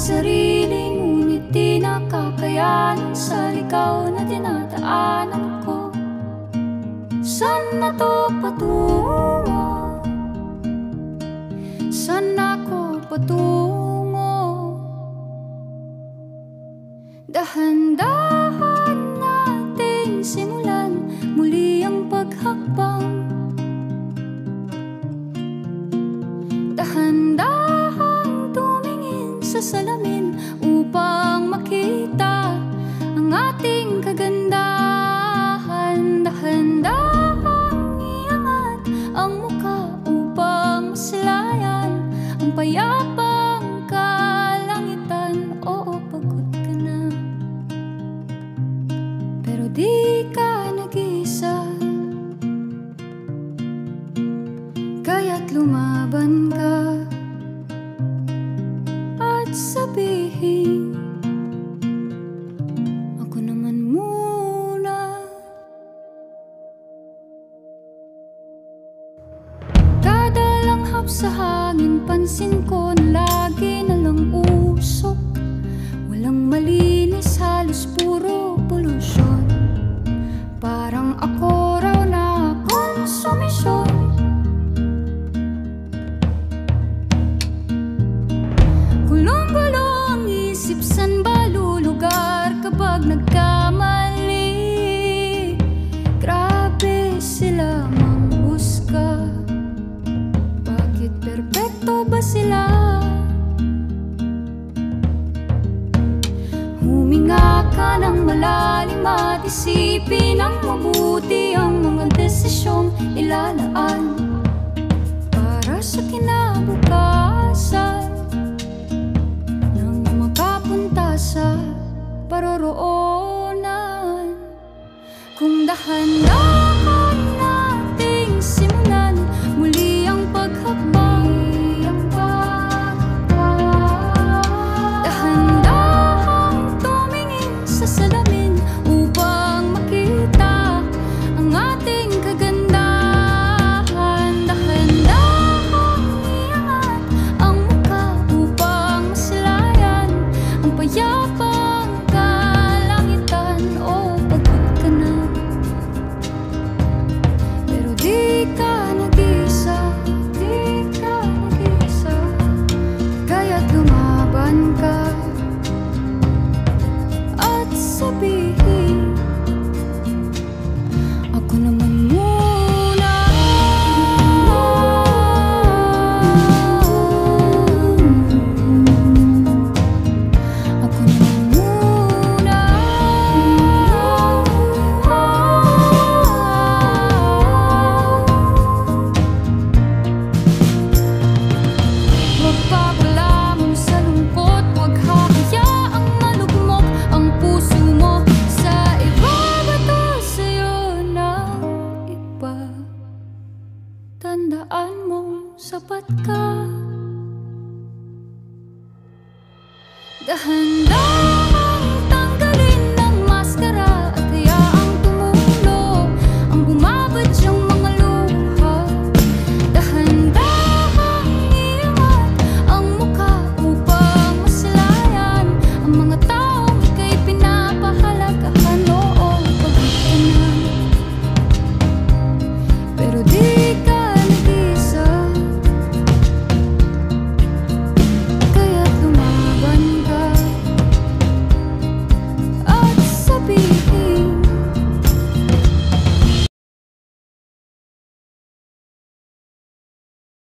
sarili, ngunit di nakakayanan sa ligaw na dinadaanan ko. Saan na to patungo? Saan ako patungo? Dahan-dahan nating simulan muli ang paghakbang. Dahan-dahan tumingin sa salamin upang makita ang ating kagandahan. Dahan-dahan iangat ang mukha upang masilayan ang payapang kalangitan. Oo, pagod ka na, pero di ka nag-isa, kaya't lumaban ka at sabihin, ako naman muna. Kada langhap sa hangin, pansin ko na lagi na lang usok. Walang malinis, halos puro polusyon. Parang ako raw na konsumisyon. Gulong-gulo ang isip, san ba lulugar kapag nagkamali? Grabe sila manghusga, bakit perpekto ba sila? Huminga ka ng malalim at isipin ng mabuti ang mga desisyong ilalaan para sa kinabukasan, nang makapunta sa paroroonan. Kung dahan-dahan nating simulan muli ang paghakbang. Dahan-dahan tumingin sa salamin upang makita ang ating kagandahan. Dahan-dahan iangat ang mukha upang masilayan ang payapang kalangitan. Oh, pagod ka na, pero di ka nag-isa, di ka nag-isa, kaya't lumaban ka at sabihin, ako naman muna. Ako naman muna. Huwag papalamon sa lungkot, huwag hahayaang malugmok ang puso mo sa iba. Bato sa'yo ng iba, tandaan mong sapat ka. Dahan-dahan